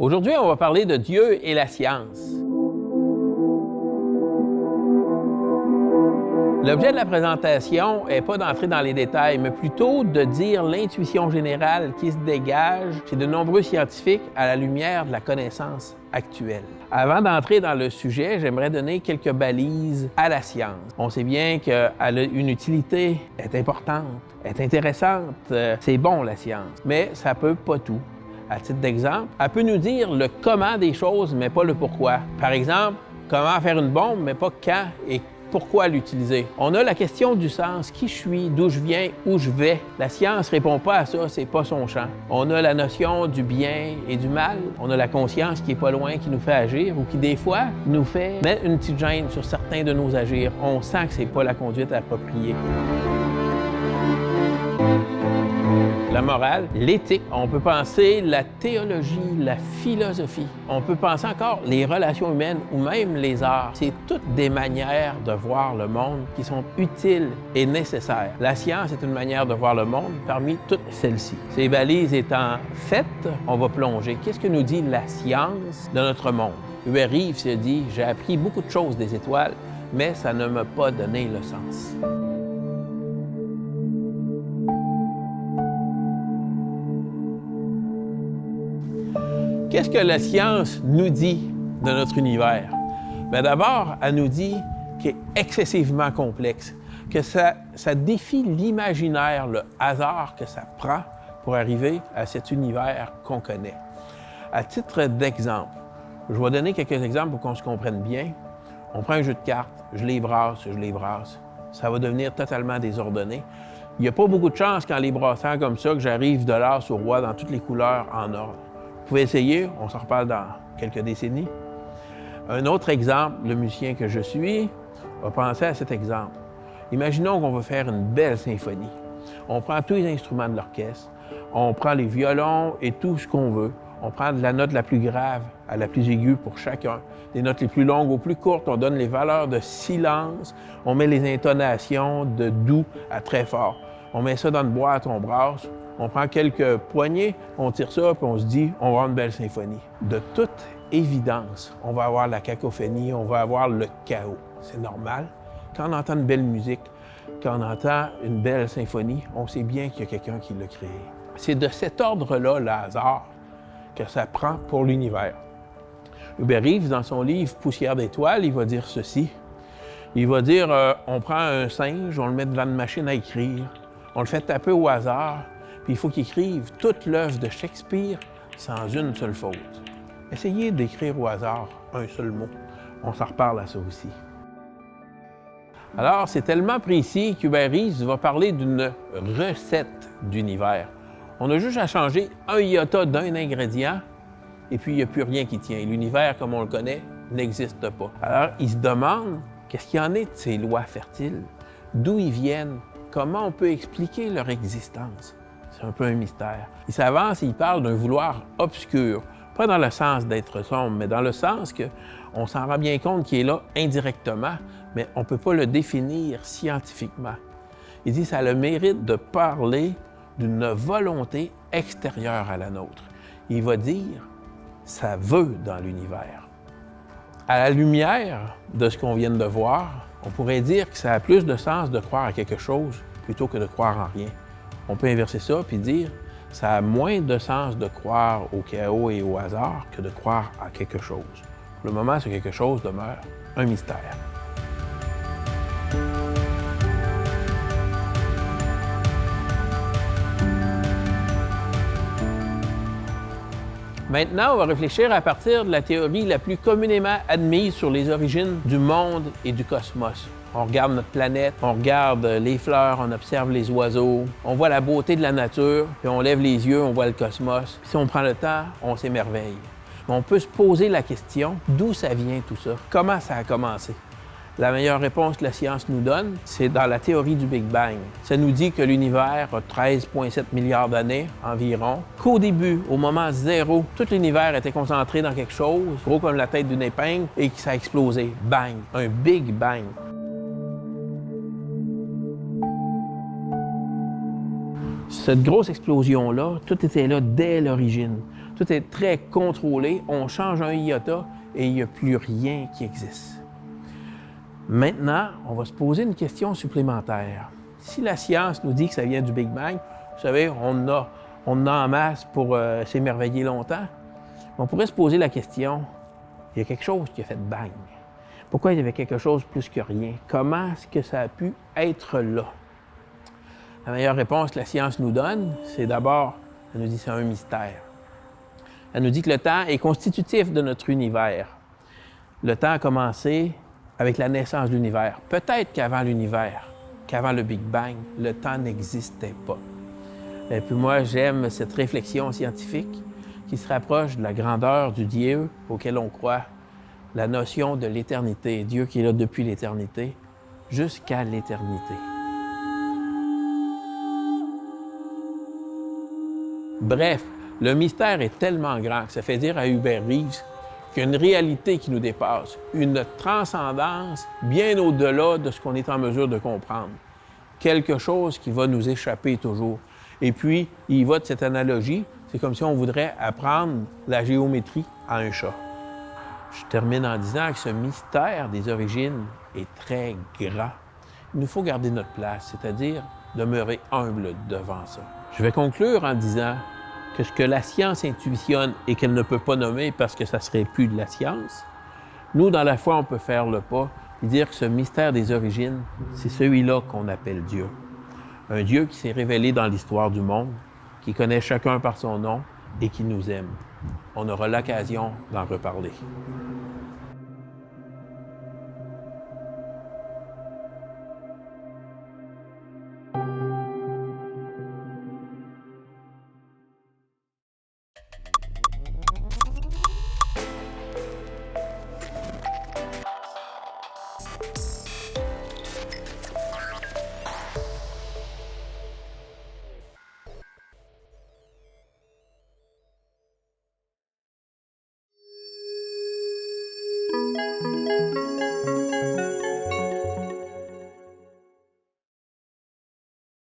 Aujourd'hui, on va parler de Dieu et la science. L'objet de la présentation n'est pas d'entrer dans les détails, mais plutôt de dire l'intuition générale qui se dégage chez de nombreux scientifiques à la lumière de la connaissance actuelle. Avant d'entrer dans le sujet, j'aimerais donner quelques balises à la science. On sait bien qu'elle a une utilité, est importante, est intéressante, c'est bon la science, mais ça peut pas tout. À titre d'exemple, elle peut nous dire le comment des choses, mais pas le pourquoi. Par exemple, comment faire une bombe, mais pas quand et pourquoi l'utiliser. On a la question du sens, qui je suis, d'où je viens, où je vais. La science ne répond pas à ça, c'est pas son champ. On a la notion du bien et du mal. On a la conscience qui est pas loin, qui nous fait agir ou qui, des fois, nous fait mettre une petite gêne sur certains de nos agirs. On sent que c'est pas la conduite appropriée. La morale, l'éthique, on peut penser la théologie, la philosophie. On peut penser encore les relations humaines ou même les arts. C'est toutes des manières de voir le monde qui sont utiles et nécessaires. La science est une manière de voir le monde parmi toutes celles-ci. Ces balises étant faites, on va plonger. Qu'est-ce que nous dit la science de notre monde? Hubert Reeves se dit « J'ai appris beaucoup de choses des étoiles, mais ça ne m'a pas donné le sens. » Qu'est-ce que la science nous dit de notre univers? Bien, d'abord, elle nous dit qu'il est excessivement complexe, que ça défie l'imaginaire, le hasard que ça prend pour arriver à cet univers qu'on connaît. À titre d'exemple, je vais donner quelques exemples pour qu'on se comprenne bien. On prend un jeu de cartes, je les brasse, ça va devenir totalement désordonné. Il n'y a pas beaucoup de chance qu'en les brassant comme ça, que j'arrive de l'as au roi dans toutes les couleurs en ordre. Vous pouvez essayer, on s'en reparle dans quelques décennies. Un autre exemple, le musicien que je suis, va penser à cet exemple. Imaginons qu'on va faire une belle symphonie. On prend tous les instruments de l'orchestre, on prend les violons et tout ce qu'on veut. On prend de la note la plus grave à la plus aiguë pour chacun, des notes les plus longues aux plus courtes, on donne les valeurs de silence, on met les intonations de doux à très fort. On met ça dans une boîte, on brasse, on prend quelques poignées, on tire ça, puis on se dit, on va avoir une belle symphonie. De toute évidence, on va avoir la cacophonie, on va avoir le chaos. C'est normal. Quand on entend une belle musique, quand on entend une belle symphonie, on sait bien qu'il y a quelqu'un qui l'a créé. C'est de cet ordre-là, le hasard, que ça prend pour l'univers. Hubert Reeves, dans son livre « Poussière d'étoiles », il va dire ceci. Il va dire, on prend un singe, on le met devant une machine à écrire, on le fait taper au hasard, puis il faut qu'il écrive toute l'œuvre de Shakespeare sans une seule faute. Essayez d'écrire au hasard un seul mot. On s'en reparle à ça aussi. Alors, c'est tellement précis qu'Hubert Reeves va parler d'une recette d'univers. On a juste à changer un iota d'un ingrédient, et puis il n'y a plus rien qui tient. L'univers, comme on le connaît, n'existe pas. Alors, il se demande qu'est-ce qu'il y en est de ces lois fertiles, d'où ils viennent, comment on peut expliquer leur existence. C'est un peu un mystère. Il s'avance et il parle d'un vouloir obscur, pas dans le sens d'être sombre, mais dans le sens qu'on s'en rend bien compte qu'il est là indirectement, mais on ne peut pas le définir scientifiquement. Il dit que ça a le mérite de parler d'une volonté extérieure à la nôtre. Il va dire « ça veut dans l'univers ». À la lumière de ce qu'on vient de voir, on pourrait dire que ça a plus de sens de croire à quelque chose plutôt que de croire en rien. On peut inverser ça puis dire que ça a moins de sens de croire au chaos et au hasard que de croire à quelque chose. Pour le moment, ce quelque chose demeure un mystère. Maintenant, on va réfléchir à partir de la théorie la plus communément admise sur les origines du monde et du cosmos. On regarde notre planète, on regarde les fleurs, on observe les oiseaux, on voit la beauté de la nature, puis on lève les yeux, on voit le cosmos. Puis si on prend le temps, on s'émerveille. Mais on peut se poser la question, d'où ça vient tout ça? Comment ça a commencé? La meilleure réponse que la science nous donne, c'est dans la théorie du Big Bang. Ça nous dit que l'univers a 13,7 milliards d'années environ, qu'au début, au moment zéro, tout l'univers était concentré dans quelque chose, gros comme la tête d'une épingle, et que ça a explosé. Bang! Un Big Bang. Cette grosse explosion-là, tout était là dès l'origine. Tout est très contrôlé. On change un iota et il n'y a plus rien qui existe. Maintenant, on va se poser une question supplémentaire. Si la science nous dit que ça vient du Big Bang, vous savez, on en a en masse pour s'émerveiller longtemps. On pourrait se poser la question, il y a quelque chose qui a fait bang. Pourquoi il y avait quelque chose plus que rien? Comment est-ce que ça a pu être là? La meilleure réponse que la science nous donne, c'est d'abord, elle nous dit que c'est un mystère. Elle nous dit que le temps est constitutif de notre univers. Le temps a commencé avec la naissance de l'univers. Peut-être qu'avant l'univers, qu'avant le Big Bang, le temps n'existait pas. Et puis moi, j'aime cette réflexion scientifique qui se rapproche de la grandeur du Dieu auquel on croit, la notion de l'éternité, Dieu qui est là depuis l'éternité, jusqu'à l'éternité. Bref, le mystère est tellement grand que ça fait dire à Hubert Reeves qu'il y a une réalité qui nous dépasse, une transcendance bien au-delà de ce qu'on est en mesure de comprendre. Quelque chose qui va nous échapper toujours. Et puis, il va de cette analogie, c'est comme si on voudrait apprendre la géométrie à un chat. Je termine en disant que ce mystère des origines est très grand. Il nous faut garder notre place, c'est-à-dire demeurer humble devant ça. Je vais conclure en disant que ce que la science intuitionne et qu'elle ne peut pas nommer parce que ça serait plus de la science, nous, dans la foi, on peut faire le pas et dire que ce mystère des origines, c'est celui-là qu'on appelle Dieu. Un Dieu qui s'est révélé dans l'histoire du monde, qui connaît chacun par son nom et qui nous aime. On aura l'occasion d'en reparler.